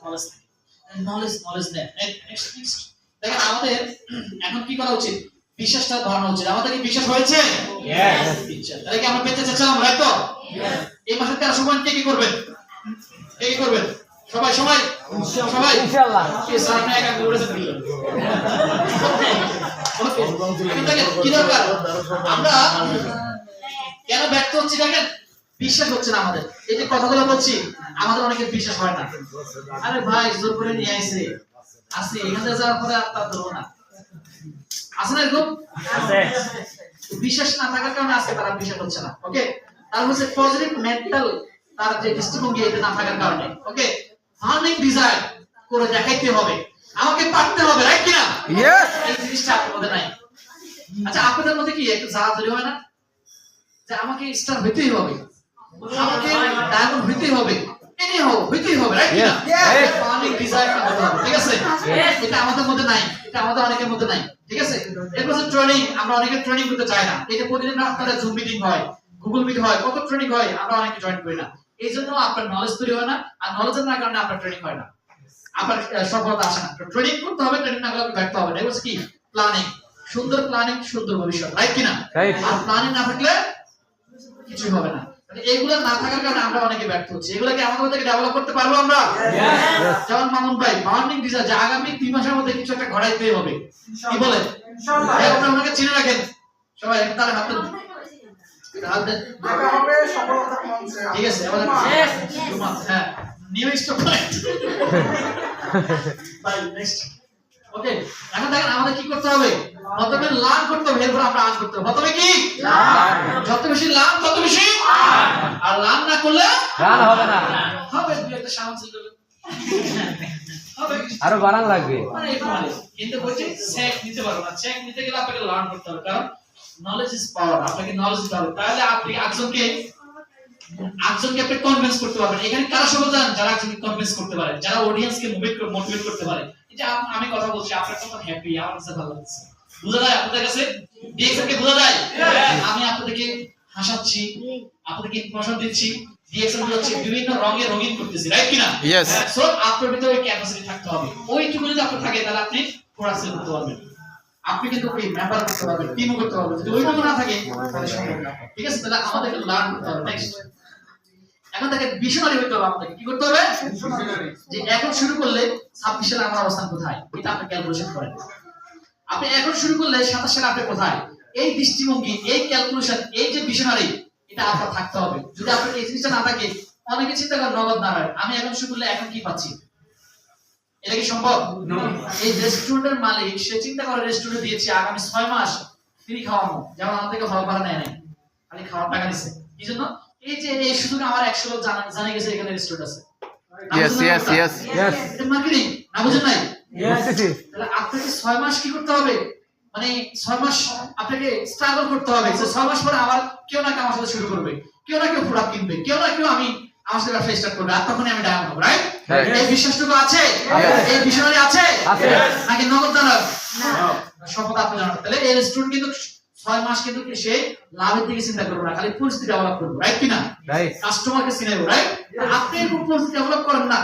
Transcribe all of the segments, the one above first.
Knowledge থাকে। Knowledge নেন। Next দেখেন আমাদের এখন কি করা উচিত? বিশ্বাসটা বাড়ানো উচিত। আমাদের কি বিশ্বাস হয়েছে? তাহলে কি আমরা পেতে চাচ্ছিলাম, রাইট তো? এই মাসে 13 সময় কে কি করবেন? কে কি করবেন? সবাই ইনশাআল্লাহ। কি স্যার আপনি একা বলেছেন দিলেন। কি দরকার? আমরা কেন ব্যর্থ হচ্ছি দেখেন? বিশ্বাস হচ্ছে না আমাদের। এই যে কথাগুলো বলছি আমাদের অনেকের বিশ্বাস হয় না। আরে ভাই জোর করে নিয়ে আইছে আসি এখানে যাওয়ার পরে আপনার ধরবো না, আছে না এরকম? আছে। বিশ্বাস না থাকার কারণে আজকে তারা বিশ্বাস হচ্ছে না। ওকে, তার হচ্ছে পজিটিভ মেন্টাল তার যে দৃষ্টিভঙ্গি এটা না থাকার কারণে। ওকে, ফার্নিং ডিজাইর করে দেখাইতে হবে, আমাকে পারতে হবে, রাইট কিনা? ইয়েস। এই জিনিসটা আপনাদের মধ্যে নাই। আচ্ছা আপনাদের মধ্যে কি একটু জাহাজলি হয় না যে আমাকে স্টার হইতেই হবে, আমাকে ডায়মন্ড হইতেই হবে, এনে হইতেই হবে, রাইট কিনা? ফার্নিং ডিজাইর করতে হবে, ঠিক আছে? এটা আমাদের মধ্যে নাই, এটা আমাদের অনেকের মধ্যে নাই, ঠিক আছে? এরপর ট্রেনিং, আমরা অনেকে ট্রেনিং করতে চাই না। এই যে প্রতিদিন আপনাদের জুম মিটিং হয়, গুগল মিট হয়, কত ট্রেনিং হয়, আমরা অনেকে জয়েন করি না। এই জন্য আপনার নলেজ তৈরি হয় না, আর নলেজের না কারণে আপনার ট্রেনিং হয় না, আপনার সফলতা আসে না। ট্রেনিং করতে হবে, ট্রেনিং না করলে ব্যর্থ হবে। এটা হচ্ছে কি প্ল্যানিং, সুন্দর প্ল্যানিং, সুন্দর ভবিষ্যৎ, রাইট কিনা? আর প্ল্যানিং না থাকলে কিছু হবে না। এগুলো না থাকার কারণে আমরা অনেকে ব্যর্থ হচ্ছি। এগুলোকে আমাদের মধ্যে ডেভেলপ করতে পারবো আমরা। যেমন মামুন ভাই ফার্নিং ডিজাইন যে আগামী 3 মাসের মধ্যে কিছু একটা ঘটাইতেই হবে, কি বলে? ইনশাআল্লাহ। আপনারা আমাকে চিনে রাখেন সবাই, তাহলে হাত দেন। হবে সফলতার মঞ্চে। ঠিক আছে, আমাদের হ্যাঁ new stop point by next. Okay, এখন দেখেন আমাদের কি করতে হবে? প্রথমে লার্ন করতে হবে, এরপর আমরা আর্ন করতে হবে। প্রথমে কি লার্ন, যত বেশি লার্ন তত বেশি আর লার্ন না করলে রান হবে না, হবে দুই একটা সামান ছিল হবে আরো বাড়ান লাগবে। মানে এই মানে কিন্তু বলছি চেক নিতে পারবো না। চেক নিতে গেলে আপনাকে লার্ন করতে হবে, কারণ নলেজ ইজ পাওয়ার। আপনাকে নলেজ দিতে হবে, তাহলে আপনি একজনকে আপনি কনভিন্স করতে পারবেন। এখানে কারা সবাই জানেন? যারা একজনকে কনভিন্স করতে পারে, যারা অডিয়েন্সকে মোটিভেট করতে পারে। এই যে আমি কথা বলছি আপনার কত হ্যাপি, আমার কাছে ভালো লাগছে, বুঝা যায় আপনাদের কাছে? ডিএক্সএনকে বোঝা যায়? আমি আপনাদেরকে হাসাচ্ছি, আপনাদেরকে ইনফরমেশন দিচ্ছি, ডিএক্সএন বোঝাচ্ছি, বিভিন্ন রঙে রঙিন করতেছি, রাইট কিনা? ইয়েস। সো আপনার ভিতরে ওই ক্যাপাসিটি থাকতে হবে। ওইটুকু যদি আপনার থাকে তাহলে আপনি প্রোডাকশন করতে পারবেন, আপনি কিন্তু ওই মেম্বার করতে পারবেন, টিম করতে পারবেন। যদি ওইটুকু না থাকে তাহলে সম্ভব না। ঠিক আছে, তাহলে আমাদেরকে লার্ন করতে হবে। নেক্সট, এখন দেখেন ভিশনারি হতে হবে। আপনাকে কি করতে হবে? যে এখন শুরু করলে 26 সালে আমার অবস্থান কোথায়, এটা আপনি ক্যালকুলেশন করেন। আপনি এখন শুরু করলে 27 সালে আপনি কোথায়, এই দৃষ্টিভঙ্গি, এই ক্যালকুলেশন, এই যে ভিশনারি, এটা আপনার থাকতে হবে। যদি আপনার এই জিনিসটা না থাকে, অনেকে চিন্তা করেন নগদ না হয়, আমি এখন শুরু করলে এখন কি পাচ্ছি, এটা কি সম্ভব? এই রেস্টুরেন্টের মালিক সে চিন্তা করে রেস্টুরেন্টে দিয়েছে আগামী 6 মাস ফ্রি খাওয়ানো, যেমন আমাদের থেকে হল ভাড়া নেয় নাই, খালি খাওয়ার টাকা দিচ্ছে। কি জন্য? এই যে এই শুধু আমার 100 লোক জানে গেছে এখানে রেস্টুরেন্ট আছে। Yes yes yes yes. এটা মার্কেটিং না, বুঝেন নাই? বুঝতেছি। তাহলে আপনাকে 6 মাস কি করতে হবে? মানে 6 মাস আপনাকে স্ট্রাগল করতে হবে। যে 6 মাস পরে আবার কেউ না কেউ আমার সাথে শুরু করবে, কেউ না কেউ প্রোডাক্ট কিনবে, কেউ না কেউ আমার সাথে ব্যবসা স্টার্ট করবে, আর তখনই আমি ডায়মন্ড হব, রাইট? এই বিশ্বাসটুকু আছে? এই ভিশনারি আছে নাকি নগদ দাঁড়ান? সফলতা আপনি জানেন। তাহলে এই রেস্টুরেন্ট কিন্তু 6 মাস কিন্তু সে লাভের দিকে চিন্তা করবে না, খালি পরিস্থিতি ডেভেলপ করবে, রাইট কিনা? রাইট। কাস্টমারকে চিনাবো, রাইট? আপনি এরকম পরিস্থিতি ডেভেলপ করেন না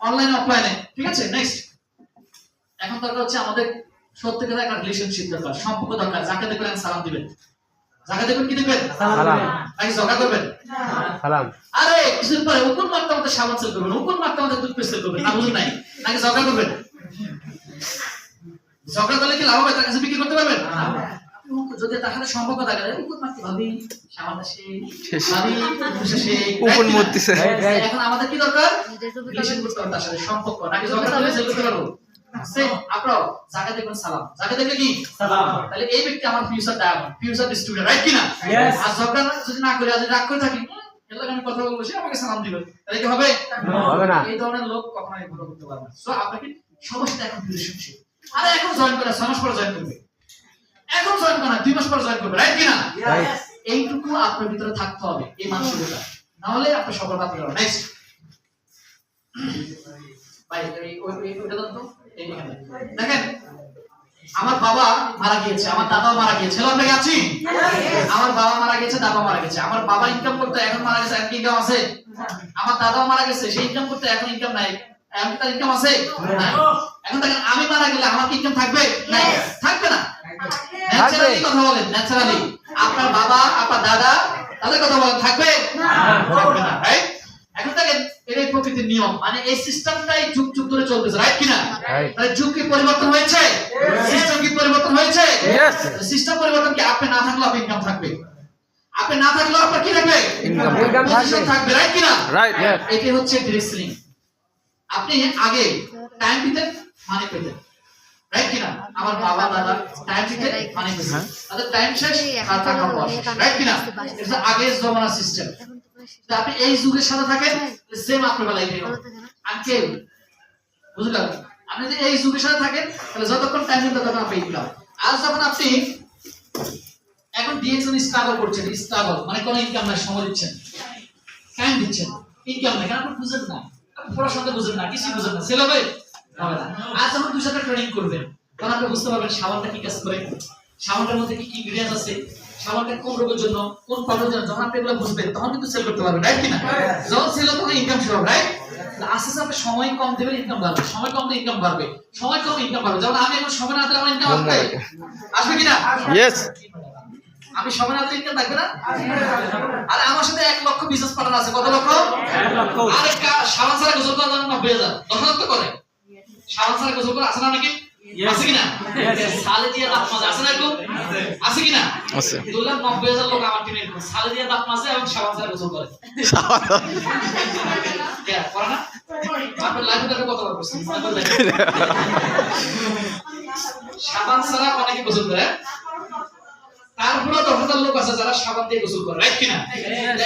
অনলাইনে অফলাইনে, ঠিক আছে? নেক্সট, এখন দরকার হচ্ছে আমাদের সত্যিকারের একটা রিলেশনশিপ দরকার, সম্পর্ক দরকার। যাকে দেখবেন সালাম দিবেন, যাকে দেখবেন কি দিবেন? সালাম। নাকি ঝগড়া করবেন? সালাম। আরে কিছুদিন পরে উকুন মারতে আমাদের সাবান সেল করবেন, উকুন মারতে আমাদের টুথপেস্ট সেল করবেন, না বুঝুন নাই? নাকি ঝগড়া করবেন? ঝগড়া করলে কি লাভ হবে? তার কাছে বিক্রি করতে পারবেন? যদি তার সাথে সম্পর্ক থাকে, উকুন মারতে ভাবি সাবান সেই ভাবি সেই উকুন মরতেছে। এখন আমাদের কি দরকার? রিলেশন করতে হবে তার সাথে, সম্পর্ক। নাকি ঝগড়া করলে সেল করতে পারবো? আপনারা যাকে দেখবেন সালাম, যাকে দেখলে কি সালাম, তাহলে এই ব্যক্তি আমার future diamond, future student, right কিনা? আর ঝগড়া যদি না করে, যদি রাগ করে থাকি, এলাকা আমি কথা বলবো, সে আমাকে সালাম দিবে, তাহলে কি হবে? হবে না। এই ধরনের লোক কখনোই ভালো করতে পারবে না। সো আপনাকে সবার সাথে এখন রিলেশনশিপ, আরে এখন জয়েন করে 6 মাস পরে জয়েন করবে, এখন জয়েন করে না 2 মাস পরে জয়েন করবে, রাইট কিনা? এইটুকু আপনার ভিতরে থাকতে হবে, এই মানসিকতা, না হলে আপনি সফলতা পাবেন না। নেক্সট ভাই, ওইটা তো দেখেন, আমার বাবা মারা গিয়েছে, আমার দাদাও মারা গিয়েছে, আমরা কি আছি? আমার বাবা মারা গেছে, দাদা মারা গেছে। আমার বাবা ইনকাম করতে, এখন মারা গেছে, এখন ইনকাম আছে? আমার দাদাও মারা গেছে, সেই ইনকাম করতে, এখন ইনকাম নাই, এখন তার ইনকাম আছে নাই। এখন দেখেন আমি মারা গেলে আমার কি ইনকাম থাকবে নাই? থাকবে না। ন্যাচারালি কথা বলেন, ন্যাচারালি আপনার বাবা আপনার দাদা তাদের কথা বলেন, থাকবে থাকবে না, রাইট? এখন দেখেন এই প্রকৃতির নিয়ম, মানে এই সিস্টেমটাই যুগ যুগ ধরে চলতেছে, রাইট কিনা? তাহলে যুগ কি পরিবর্তন হয়েছে? সিস্টেম কি পরিবর্তন হয়েছে? সিস্টেম পরিবর্তন কি? আপনি না থাকলেও আপনি ইনকাম থাকবে, আপনি না থাকলেও আপনার কি থাকবে? ইনকাম থাকবে, রাইট কিনা? রাইট। এটাই হচ্ছে ডিরেকশনিং। আপনি আগে টাইম দিতেন, মানে পেতেন, রাইট কিনা? আমার বাবা দাদা টাইম দিতেন, মানে পেতেন, তাদের টাইম শেষ আর টাকা পাওয়া, রাইট কিনা? এটা আগের জমানার সিস্টেম। আপনি এই যুগের সাথে থাকেন, সেম আপনার বেলায় হবে। আঙ্কেল বুঝলেন? আপনি যদি এই যুগের সাথে থাকেন তাহলে যতক্ষণ টাইম দিন ততক্ষণ আপনি ইনকাম। আর যখন আপনি এখন ডিএক্সএন স্ট্রাগল করছেন, স্ট্রাগল মানে কোনো ইনকাম নাই, সময় দিচ্ছেন, টাইম দিচ্ছেন, ইনকাম নাই, কারণ আপনি বুঝেন না, আপনি পড়াশোনা বুঝেন না, কিছু বুঝেন না, সেল হবে হবে না। আর যখন 2 সাথে ট্রেনিং করবেন তখন আপনি বুঝতে পারবেন সাবানটা কি কাজ করে, সাবানটার মধ্যে কি কি ইনগ্রেডিয়েন্টস আছে, সাবানটা কোন রোগের জন্য, কোন প্রবলেমের জন্য, যখন আপনি এগুলো বুঝবেন তখন কিন্তু সেল করতে পারবেন, রাইট কিনা? যখন সেল হবে তখন ইনকাম শুরু হবে, রাইট? আস্তে আস্তে আপনি সময় কম দেবেন, ইনকাম বাড়বে, সময় কম দিলে ইনকাম বাড়বে, সময় কম ইনকাম বাড়বে। যেমন আমি এখন সময় না দিলে আমার ইনকাম আসবে, আসবে কিনা? ইয়েস। আমি সময় না দিলে ইনকাম থাকবে না? আর আমার সাথে 1 লক্ষ বিজনেস পার্টনার আছে, কত লক্ষ? 1 লক্ষ। আর সাবান ছাড়া গোসল করার জন্য 90,000 10,000 তো করে, সাবান ছাড়া গোসল করে আছে না নাকি? আছে কিনা? সালে দিয়ে দাঁত মাজে, আছে না এরকম? আছে কিনা? আছে। 2,90,000 লোক আমার টিমে এরকম সালে দিয়ে দাঁত মাজে এবং সাবান ছাড়া গোসল করে। কে করে না? আপনার লাইফে তো কত বার করছেন? সাবান ছাড়া অনেকে গোসল করে, তারপরে 10,000 লোক আছে যারা সাবান দিয়ে গোসল করে, রাইট কিনা?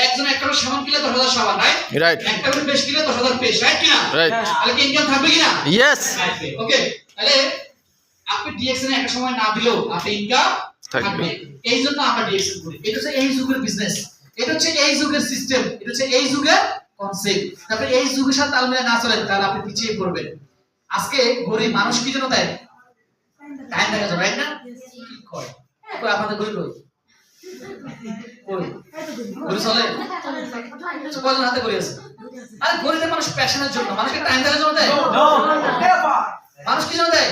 একজন একটা সাবান কিনলে 10,000 সাবান, রাইট? রাইট। একটা করে পেস্ট কিনলে 10,000 পেস্ট, রাইট কিনা? রাইট। তাহলে কি ইনকাম থাকবে কিনা? ইয়েস। ওকে, তাহলে আপনি ডিএক্সএন একটা সময় না দিলেও আপনি ইনকাম থাকবে। এই জন্য আমরা ডিএক্সএন করি। এটা হচ্ছে এই যুগের বিজনেস, এটা হচ্ছে এই যুগের সিস্টেম, এটা হচ্ছে এই যুগের কনসেপ্ট। তারপরে এই যুগের সাথে তাল মিলিয়ে না চলেন তাহলে আপনি পিছিয়ে পড়বেন। আজকে গরিব মানুষ কি জন্য দেয়? টাইম দেখা যাবে, রাইট না? কি করে কই আপনাদের গরিব কই? কই গরিব চলে? কয়জন হাতে করে আছে? আরে গরিবের মানুষ প্যাশনের জন্য, মানুষকে টাইম দেওয়ার জন্য দেয়। মানুষ কি জন্য দেয়?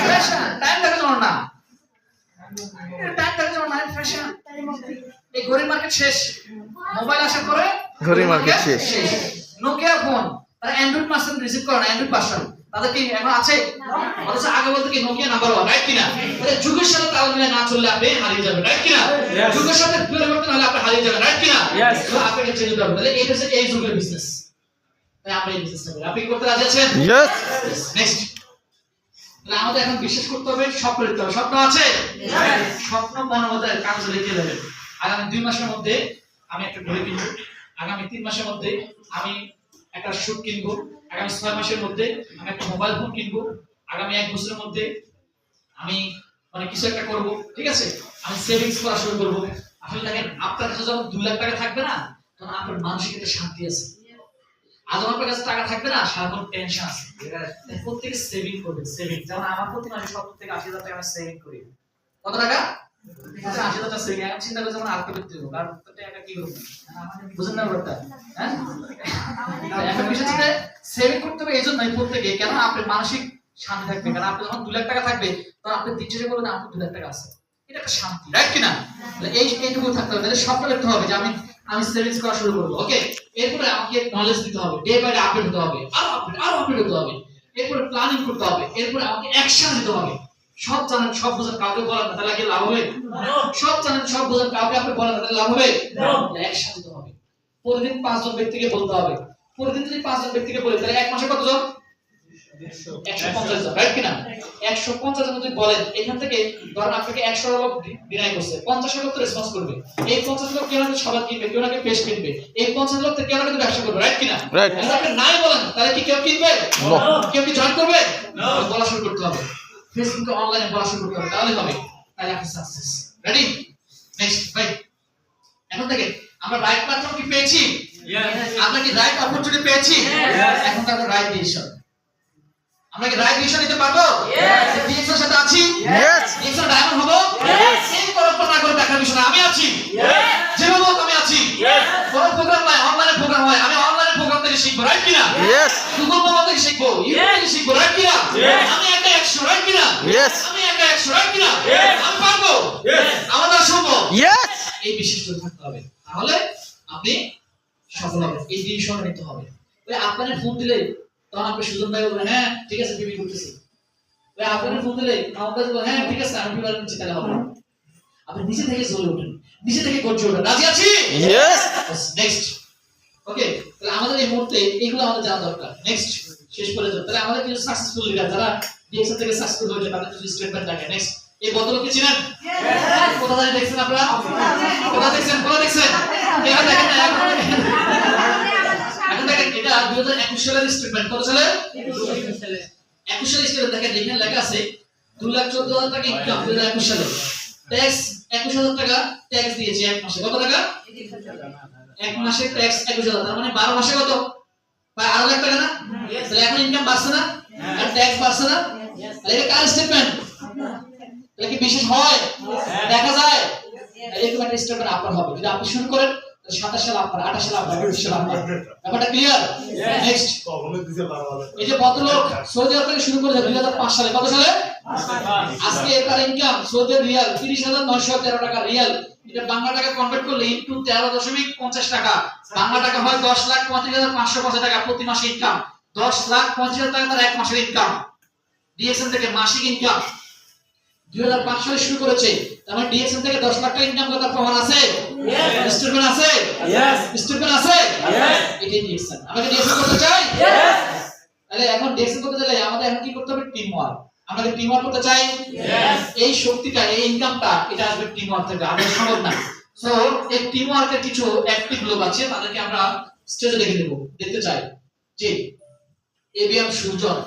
প্যাশন। টাইম দেওয়ার জন্য না, টাইম দেওয়ার জন্য না, প্যাশন। এই গরিব মার্কেট শেষ, মোবাইল আসার পরে গরিব মার্কেট শেষ। নোকিয়া ফোন, তারা অ্যান্ড্রয়েড ভার্সন রিসিভ করে না, অ্যান্ড্রয়েড ভার্সন তাদের কি এখন আছে? অথচ আগে বলতে কি নোকিয়া নাম্বার 1, রাইট কিনা? তাহলে যুগের সাথে তাল মিলিয়ে না চললে আপনি হারিয়ে যাবেন, রাইট কিনা? যুগের সাথে পরিবর্তন হলে আপনি হারিয়ে যাবেন, রাইট কিনা? তো আপনাকে চেঞ্জ করতে হবে। তাহলে এটা হচ্ছে এই যুগের বিজনেস, তাই আমরা এই বিজনেসটা করি। আপনি কি করতে রাজি আছেন? ইয়েস। নেক্সট, তাহলে আমাদের এখন বিশ্বাস করতে হবে, স্বপ্ন দেখতে হবে। স্বপ্ন আছে? স্বপ্ন মনের মধ্যে কাগজে লিখে দেবেন। আগামী 2 মাসের মধ্যে আমি একটা ঘড়ি কিনবো, আগামী 3 মাসের মধ্যে আমি একটা শুট কিনবো, আগামী 6 মাসের মধ্যে আমি একটা মোবাইল ফোন কিনবো, আগামী 1 বছরের মধ্যে আমি মানে কিছু একটা করব, ঠিক আছে? আমি সেভিংস করা শুরু করব। আসলে দেখেন আপনার কাছে যখন 2 লাখ টাকা থাকবে না, তখন আপনার মানসিক একটা শান্তি আছে। আর যখন আপনার কাছে টাকা থাকবে না, সারাক্ষণ টেনশন আছে। প্রত্যেকে সেভিং করবে, সেভিং। যেমন আমার প্রতি মাসে 70 থেকে 80,000 টাকা আমি সেভিং করি। কত টাকা? 80,000 টাকা সেভিং। আমি চিন্তা করছি আমার আর কত দিতে হবে, আর টাকা কি করব? বুঝেন না ব্যাপারটা? হ্যাঁ, এখন বিষয় হচ্ছে সেভিং করতে হবে এই জন্যই প্রত্যেকে, কেন আপনার মানসিক শান্তি থাকবে। কারণ আপনি যখন 2 লাখ টাকা থাকবে তখন আপনি দিন শেষে বলবেন আমার 2 লাখ টাকা আছে, এটা একটা শান্তি, রাইট কিনা? এইটুকু থাকতে হবে। তাহলে স্বপ্ন দেখতে হবে যে আমি সেভিংস করা শুরু করবো। ওকে, এরপরে আমাকে নলেজ দিতে হবে, ডে বাই ডে আপডেট হতে হবে, আরো আপডেট হতে হবে। এরপরে প্ল্যানিং করতে হবে, এরপরে আমাকে অ্যাকশন দিতে হবে। সব জানেন সব বোঝেন, কাউকে বলেন না, তাহলে কি লাভ হবে? সব জানেন সব বোঝেন, কাউকে আপনি বলেন না, তাহলে লাভ হবে? অ্যাকশন দিতে হবে। প্রতিদিন 5 জন ব্যক্তিকে বলতে হবে। প্রতিদিন যদি 5 জন ব্যক্তিকে বলি তাহলে 1 মাসে কতজন? 150 জন, রাইট কিনা? 150 জন যদি বলেন, এখান থেকে ধরেন আপনাকে 100 লোক ডিনাই করছে, 50 লোক তো রেসপন্স করবে। এই 50 লোক কেউ না সবাই কিনবে, কেউ না পেস্ট কিনবে। এই 50 লোক থেকে কেউ না ব্যবসা করবে, রাইট কিনা? যদি আপনি নাই বলেন তাহলে কি কেউ কিনবে? কেউ কি জয়েন করবে? বলা শুরু করতে হবে, ফেসবুকে অনলাইনে বলা শুরু করতে হবে, তাহলে হবে, তাহলে আপনি সাকসেস। রেডি? নেক্সট ভাই, এখন থেকে আমরা রাইট প্ল্যাটফর্ম কি পেয়েছি? আমরা কি রাইট অপরচুনিটি পেয়েছি? এখন তাহলে রাইট ডিসিশন। আমরা কি রাইট ডিসিশন নিতে পারবো? ডিএক্সের সাথে আছি? ডিএক্সের ডায়মন্ড হবো? এই কল্পনা করে দেখার বিষয় আমি আছি, যেভাবে আমি আছি। কোনো প্রোগ্রাম নাই, অনলাইনে প্রোগ্রাম হয়, আমি অনলাইনে অনলাইন প্রোগ্রাম থেকে শিখবো, রাইট কিনা? Yes. গুগল প্রোগ্রাম থেকে শিখবো, ইউটিউব থেকে শিখবো, রাইট কিনা? আমি একা 100, রাইট কিনা? Yes. আমি একা 100, রাইট কিনা? আমি পারবো, আমার দ্বারা সম্ভব। Yes. এই বিশেষটা থাকতে হবে, তাহলে আপনি সফল হবেন। এই ডিসিশন নিতে হবে। ওই আপনার ফোন দিলে তখন আপনি সুজন ভাই বলবেন হ্যাঁ ঠিক আছে টিভি করতেছি। ওই আপনার ফোন দিলে আমার কাছে বলবেন হ্যাঁ ঠিক আছে আমি বিবার নিচে তাহলে হবে। আপনি নিচে থেকে জ্বলে ওঠেন, নিচে থেকে গর্জে ওঠেন, রাজি আছি? Yes. নেক্সট। ওকে, তাহলে আমাদের এই মুহূর্তে এগুলো আমাদের জানা দরকার। নেক্সট শেষ করে যাও। তাহলে আমাদের কিছু সাকসেসফুল লিডার যারা ডিএক্সএল থেকে সাকসেসফুল হয়েছে তাদের কিছু স্টেটমেন্ট থাকে। নেক্সট, এই ভদ্রলোককে চিনেন? কোথা থেকে দেখছেন আপনারা? কোথা দেখছেন? কোথা দেখছেন? এখানে দেখেন না, এখন দেখেন এটা 2021 সালের স্টেটমেন্ট। কত সালে? 21 সালের স্টেটমেন্ট। দেখেন এখানে লেখা আছে 2,14,000 টাকা ইনকাম 2021 সালে। ট্যাক্স 21,000 টাকা ট্যাক্স দিয়েছে এক মাসে। কত টাকা? এক মাসে ট্যাক্স 21,000, তার মানে 12 মাসে কত? প্রায় 8 লাখ টাকা না? তাহলে এখন ইনকাম বাড়ছে না আর ট্যাক্স বাড়ছে না? তাহলে এটা কার স্টেটমেন্ট? তাহলে কি বিশেষ হয়? দেখা যায় এরকম একটা স্টেটমেন্ট আপনার হবে। যদি আপনি শুরু করেন 27 সাল আপনার, 28 সাল আপনার, 29 সাল আপনার। ব্যাপারটা ক্লিয়ার? নেক্সট, এই যে ভদ্রলোক সৌদি আরব থেকে শুরু করেছে 2005 সালে। কত সালে? আজকে এর ইনকাম সৌদি রিয়াল 30,913 টাকা রিয়াল। এটা বাংলা টাকা কনভার্ট করলে ইনটু 13.50 টাকা, বাংলা টাকা হয় 10,35,550 টাকা প্রতি মাসে ইনকাম। 10,50,000 টাকা তার এক মাসের ইনকাম। ডিএক্সএল থেকে মাসিক ইনকাম 2005 সালে শুরু করেছে। তার মানে ডিএক্সএল থেকে 10 লাখ টাকা ইনকাম করার প্রমাণ আছে? স্টেটমেন্ট আছে? স্টেটমেন্ট আছে? এটাই ডিএক্সএল। আমরা কি ডিএক্সএল করতে চাই? তাহলে এখন ডিএক্সএল করতে চাইলে আমাদের এখন কি করতে হবে? Team work. আমরা কি টিম ওয়ার্ক করতে চাই? এই শক্তিটা, এই ইনকামটা এটা আসবে টিম ওয়ার্ক থেকে, আমাদের সম্ভব না। সো এই টিম ওয়ার্কের কিছু অ্যাক্টিভ লোক আছে, তাদেরকে আমরা স্টেজে দেখে দেব, দেখতে চাই। জি, এবিএম সুজন।